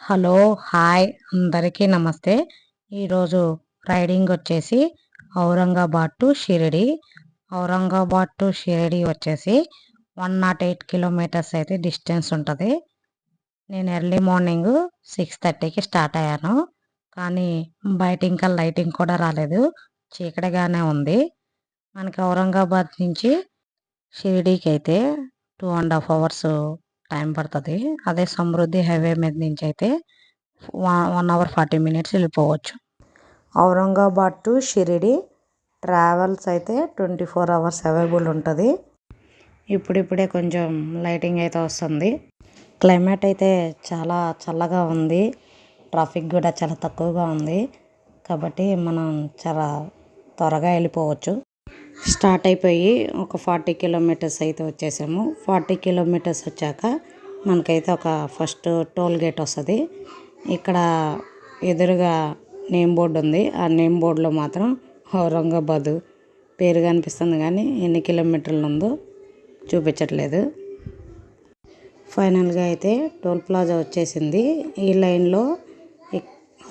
Hello, hi అందరికీ నమస్తే. ఈరోజు రైడింగ్ వచ్చేసి ఔరంగాబాద్ టు షిరిడి. ఔరంగాబాద్ టు షిరిడి వచ్చేసి 108 కిలోమీటర్స్ అయితే డిస్టెన్స్ ఉంటుంది. నేను ఎర్లీ మార్నింగ్ 6:30కి స్టార్ట్ అయ్యాను. కానీ బయట ఇంకా లైటింగ్ కూడా రాలేదు, చీకటిగానే ఉంది. మనకి ఔరంగాబాద్ నుంచి షిరిడీకి అయితే 2.5 అవర్స్ టైం పడుతుంది. అదే సమృద్ధి హైవే మీద నుంచి అయితే 1 అవర్ 40 మినిట్స్ వెళ్ళిపోవచ్చు. ఔరంగాబాద్ టు షిరిడి ట్రావెల్స్ అయితే 24 అవర్స్ అవైలబుల్ ఉంటుంది. ఇప్పుడిప్పుడే కొంచెం లైటింగ్ అయితే వస్తుంది. క్లైమేట్ అయితే చాలా చల్లగా ఉంది. ట్రాఫిక్ కూడా చాలా తక్కువగా ఉంది. కాబట్టి మనం చాలా త్వరగా వెళ్ళిపోవచ్చు. స్టార్ట్ అయిపోయి ఒక 40 కిలోమీటర్స్ అయితే వచ్చేసాము. 40 కిలోమీటర్స్ వచ్చాక మనకైతే ఒక ఫస్ట్ టోల్ గేట్ వస్తుంది. ఇక్కడ ఎదురుగా నేమ్ బోర్డు ఉంది. ఆ నేమ్ బోర్డులో మాత్రం ఔరంగాబాద్ పేరు కనిపిస్తుంది, కానీ ఎన్ని కిలోమీటర్లు ఉందో చూపించట్లేదు. ఫైనల్గా అయితే టోల్ ప్లాజా వచ్చేసింది. ఈ లైన్లో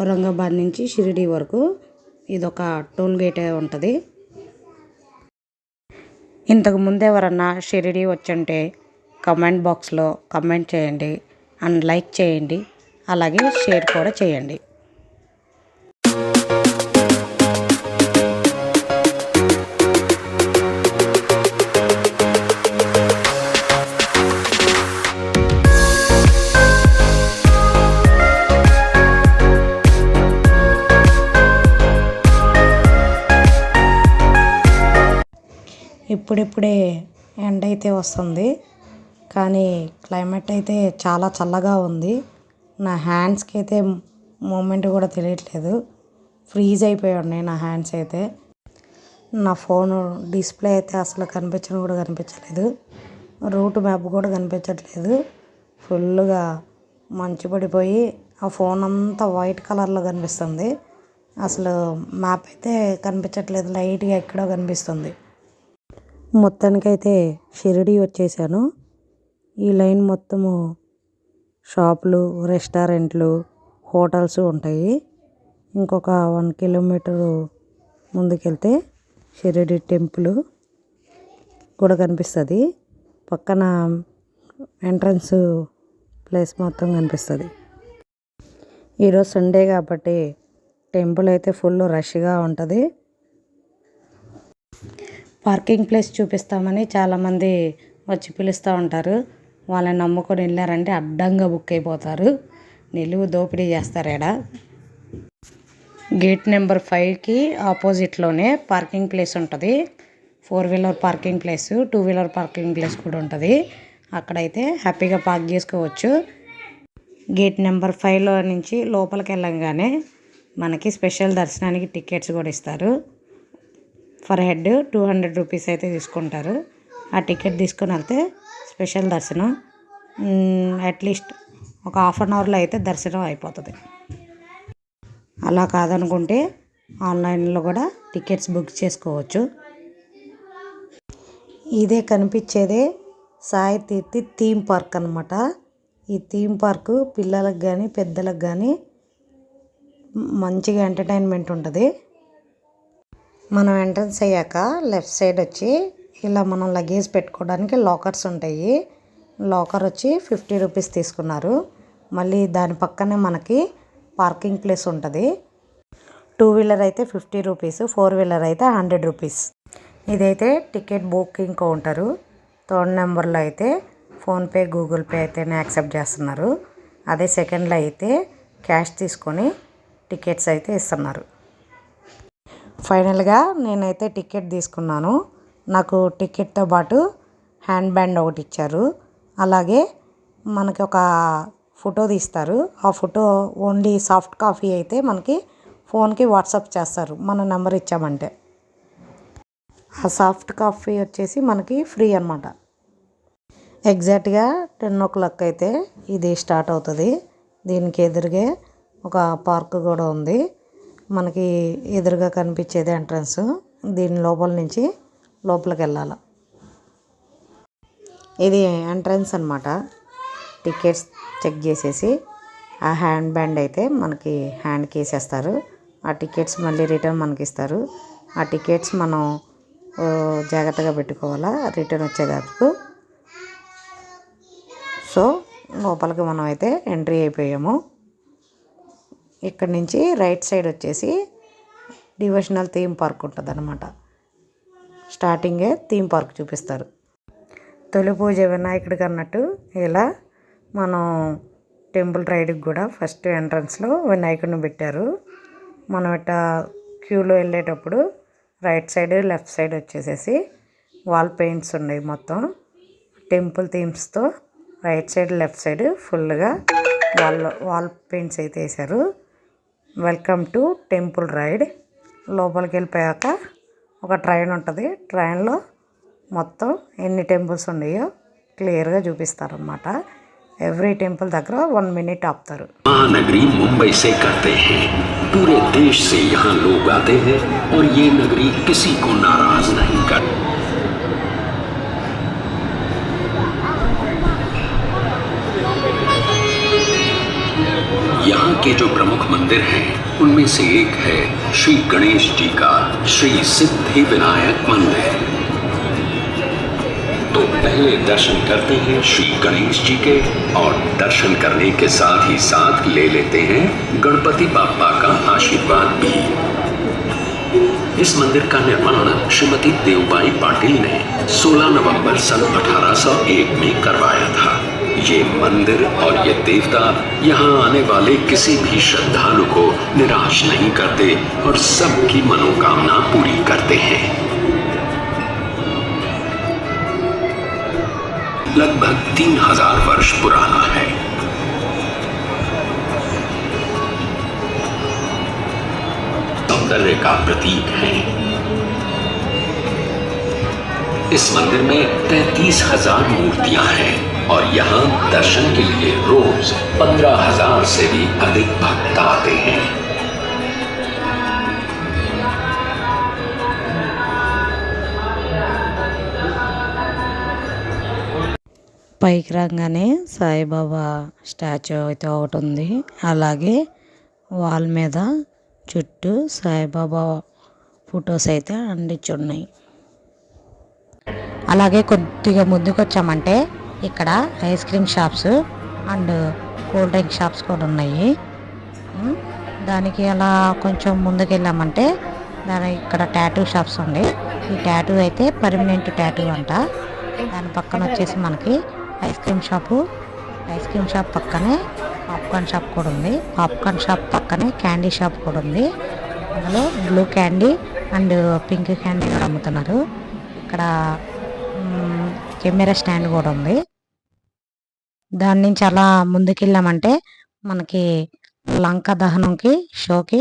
ఔరంగాబాద్ నుంచి షిరిడి వరకు ఇదొక టోల్ గేటే ఉంటుంది. ఇంతకు ముందు ఎవరన్నా షిరిడి వచ్చుంటే కమెంట్ బాక్స్లో కమెంట్ చేయండి అండ్ లైక్ చేయండి, అలాగే షేర్ కూడా చేయండి. ఇప్పుడిప్పుడే ఎండ అయితే వస్తుంది, కానీ క్లైమేట్ అయితే చాలా చల్లగా ఉంది. నా హ్యాండ్స్కి అయితే మూమెంట్ కూడా తెలియట్లేదు. ఫ్రీజ్ అయిపోయి ఉన్నాయి నా హ్యాండ్స్ అయితే. నా ఫోను డిస్ప్లే అయితే అసలు కనిపించలేదు. రూట్ మ్యాప్ కూడా కనిపించట్లేదు. ఫుల్గా మంచు పడిపోయి ఆ ఫోన్ అంతా వైట్ కలర్లో కనిపిస్తుంది. అసలు మ్యాప్ అయితే కనిపించట్లేదు, లైట్గా ఎక్కడో కనిపిస్తుంది. మొత్తానికైతే షిరిడి వచ్చేసాను. ఈ లైన్ మొత్తము షాపులు, రెస్టారెంట్లు, హోటల్స్ ఉంటాయి. ఇంకొక 1 కిలోమీటరు ముందుకెళ్తే షిరిడి టెంపుల్ కూడా కనిపిస్తుంది. పక్కన ఎంట్రన్స్ ప్లేస్ మొత్తం కనిపిస్తుంది. ఈరోజు సండే కాబట్టి టెంపుల్ అయితే ఫుల్ రష్గా ఉంటుంది. పార్కింగ్ ప్లేస్ చూపిస్తామని చాలామంది వచ్చి పిలుస్తూ ఉంటారు. వాళ్ళని నమ్ముకొని వెళ్ళారంటే అడ్డంగా బుక్ అయిపోతారు. నిలువు దోపిడీ చేస్తారు. ఈడ గేట్ నెంబర్ 5కి ఆపోజిట్లోనే పార్కింగ్ ప్లేస్ ఉంటుంది. 4 wheeler parking place, 2 wheeler parking place కూడా ఉంటుంది. అక్కడైతే హ్యాపీగా పార్క్ చేసుకోవచ్చు. గేట్ నెంబర్ 5లో నుంచి లోపలికి వెళ్ళంగానే మనకి స్పెషల్ దర్శనానికి టికెట్స్ కూడా ఇస్తారు. ఫర్ హెడ్ 200 రూపీస్ అయితే తీసుకుంటారు. ఆ టికెట్ తీసుకుని వెళ్తే స్పెషల్ దర్శనం అట్లీస్ట్ ఒక హాఫ్ అన్ అవర్లో అయితే దర్శనం అయిపోతుంది. అలా కాదనుకుంటే ఆన్లైన్లో కూడా టికెట్స్ బుక్ చేసుకోవచ్చు. ఇదే కనిపించేదే సాయి తీర్థి థీమ్ పార్క్ అనమాట. ఈ థీమ్ పార్క్ పిల్లలకు కానీ పెద్దలకు కానీ మంచిగా ఎంటర్టైన్మెంట్ ఉంటుంది. మనం ఎంట్రన్స్ అయ్యాక లెఫ్ట్ సైడ్ వచ్చి ఇలా మనం లగేజ్ పెట్టుకోవడానికి లాకర్స్ ఉంటాయి. లాకర్ వచ్చి 50 రూపీస్ తీసుకున్నారు. మళ్ళీ దాని పక్కనే మనకి పార్కింగ్ ప్లేస్ ఉంటుంది. 2 వీలర్ అయితే 50 రూపీస్, 4 వీలర్ అయితే 100 రూపీస్. ఇదైతే టికెట్ బుకింగ్ కౌంటరు. 3rd నెంబర్లో అయితే ఫోన్పే, గూగుల్ పే అయితేనే యాక్సెప్ట్ చేస్తున్నారు. అదే సెకండ్లో అయితే క్యాష్ తీసుకొని టికెట్స్ అయితే ఇస్తున్నారు. ఫైనల్గా నేనైతే టికెట్ తీసుకున్నాను. నాకు టికెట్తో పాటు హ్యాండ్ బ్యాండ్ ఒకటి ఇచ్చారు. అలాగే మనకి ఒక ఫోటో తీస్తారు. ఆ ఫోటో ఓన్లీ సాఫ్ట్ కాపీ అయితే మనకి ఫోన్కి వాట్సాప్ చేస్తారు మన నెంబర్ ఇచ్చామంటే. ఆ సాఫ్ట్ కాపీ వచ్చేసి మనకి ఫ్రీ అన్నమాట. ఎగ్జాక్ట్గా 10 o'clock అయితే ఇది స్టార్ట్ అవుతుంది. దీనికి ఎదురుగే ఒక పార్క్ కూడా ఉంది. మనకి ఎదురుగా కనిపించేది ఎంట్రన్స్. దీని లోపల నుంచి లోపలికి వెళ్ళాలి. ఇది ఎంట్రన్స్ అన్నమాట. టికెట్స్ చెక్ చేసేసి ఆ హ్యాండ్ బ్యాండ్ అయితే మనకి హ్యాండ్కి వేసేస్తారు. ఆ టికెట్స్ మళ్ళీ రిటర్న్ మనకి ఇస్తారు. ఆ టికెట్స్ మనం జాగ్రత్తగా పెట్టుకోవాలా రిటర్న్ వచ్చేదాకా. సో లోపలికి మనం అయితే ఎంట్రీ అయిపోయాము. ఇక్కడ నుంచి రైట్ సైడ్ వచ్చేసి డివోషనల్ థీమ్ పార్క్ ఉంటుంది అన్నమాట. స్టార్టింగే థీమ్ పార్క్ చూపిస్తారు. తొలి పూజ వినాయకుడికి అన్నట్టు ఇలా మనం టెంపుల్ రైడ్కి కూడా ఫస్ట్ ఎంట్రన్స్లో వినాయకుడిని పెట్టారు. మనం ఇట్లా క్యూలో వెళ్ళేటప్పుడు రైట్ సైడ్ లెఫ్ట్ సైడ్ వచ్చేసేసి వాల్ పెయింట్స్ ఉన్నాయి. మొత్తం టెంపుల్ థీమ్స్తో రైట్ సైడ్ లెఫ్ట్ సైడ్ ఫుల్గా వాల్ పెయింట్స్ అయితే వేశారు. Welcome to temple ride. లోపలికి వెళ్ళిపోయాక ఒక ట్రైన్ ఉంటుంది. ట్రైన్లో మొత్తం ఎన్ని టెంపుల్స్ ఉన్నాయో క్లియర్గా చూపిస్తారన్నమాట. ఎవ్రీ టెంపుల్ దగ్గర 1 minute ఆపుతారు. महानगरी मुंबई से करते हैं, पूरे देश से यहाँ लोग आते हैं और ये नगरी किसी को नाराज नहीं करती। यहाँ के जो प्रमुख मंदिर हैं उनमें से एक है श्री गणेश जी का श्री सिद्धि विनायक मंदिर। तो पहले दर्शन करते हैं श्री गणेश जी के और दर्शन करने के साथ ही साथ ले लेते हैं गणपति बाप्पा का आशीर्वाद भी। इस मंदिर का निर्माण श्रीमती देवबाई पाटिल ने 16 नवंबर सन 1801 में करवाया था। ये मंदिर और ये देवता यहाँ आने वाले किसी भी श्रद्धालु को निराश नहीं करते और सबकी मनोकामना पूरी करते हैं। लगभग 3000 वर्ष पुराना है। सौंदर्य का प्रतीक है। इस मंदिर में 33,000 मूर्तियां हैं और यहाँ दर्शन के लिए रोज 15,000 से भी अधिक भक्त आते हैं। పైకి రాగానే సాయిబాబా స్టాచ్యూ అయితే ఒకటి ఉంది. అలాగే వాల్ మీద చుట్టూ సాయిబాబా ఫొటోస్ అయితే అంటించి ఉన్నాయి. అలాగే కొద్దిగా ముందుకు వచ్చామంటే ఇక్కడ ice cream shops and cool drink shops కూడా ఉన్నాయి. దానికి అలా కొంచెం ముందుకు వెళ్ళామంటే ఇక్కడ టాటూ షాప్స్ ఉన్నాయి. ఈ టాటూ అయితే పర్మనెంట్ టాటూ అంట. దాని పక్కన వచ్చేసి మనకి ఐస్ క్రీమ్ షాప్ పక్కనే పాప్కార్న్ షాప్ కూడా ఉంది. పాప్కార్న్ షాప్ పక్కనే క్యాండీ షాప్ కూడా ఉంది. అందులో blue candy and pink candy కూడా అమ్ముతున్నారు. ఇక్కడ కెమెరా స్టాండ్ కూడా ఉంది. దాని నుంచి అలా ముందుకెళ్ళామంటే మనకి లంక దహనంకి షోకి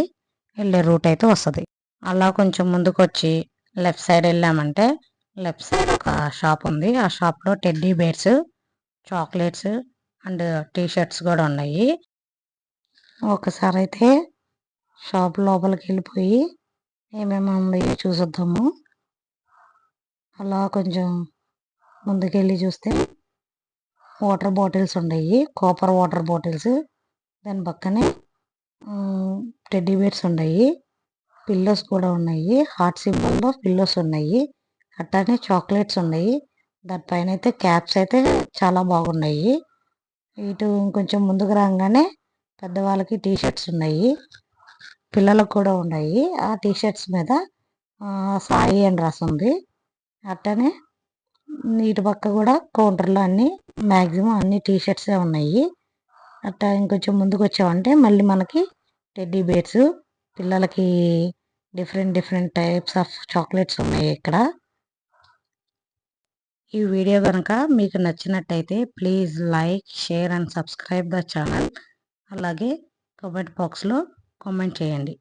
వెళ్ళే రూట్ అయితే వస్తుంది. అలా కొంచెం ముందుకు వచ్చి లెఫ్ట్ సైడ్ వెళ్ళామంటే లెఫ్ట్ సైడ్ ఒక షాప్ ఉంది. ఆ షాప్లో teddy bears, chocolates and T shirts కూడా ఉన్నాయి. ఒకసారి అయితే షాప్ లోపలికి వెళ్ళిపోయి ఏమేమి ఉన్నాయో చూసొద్దాము. అలా కొంచెం ముందుకెళ్ళి చూస్తే వాటర్ బాటిల్స్ ఉన్నాయి, కాపర్ వాటర్ బాటిల్స్. దాని పక్కనే టెడ్డీ బేర్స్ ఉన్నాయి, పిల్లోస్ కూడా ఉన్నాయి, హార్ట్ సింబల్లో పిల్లోస్ ఉన్నాయి. అట్లానే చాక్లెట్స్ ఉన్నాయి. దానిపైన అయితే క్యాప్స్ అయితే చాలా బాగున్నాయి. ఇటు కొంచెం ముందుకు రాగానే పెద్దవాళ్ళకి టీ షర్ట్స్ ఉన్నాయి, పిల్లలకు కూడా ఉన్నాయి. ఆ టీ షర్ట్స్ మీద సాయి అని రాసి ఉంది. అట్టనే ఇటు పక్క కూడా కౌంటర్లో మ్యాక్సిమం అన్ని టీ షర్ట్సే ఉన్నాయి. అట్టా ఇంకొంచెం ముందుకు వచ్చామంటే మళ్ళీ మనకి టెడ్డీ బేర్స్, పిల్లలకి డిఫరెంట్ టైప్స్ ఆఫ్ చాక్లెట్స్ ఉన్నాయి ఇక్కడ. ఈ వీడియో కనుక మీకు నచ్చినట్టయితే please like, share and subscribe the channel. అలాగే కామెంట్ బాక్స్లో కామెంట్ చేయండి.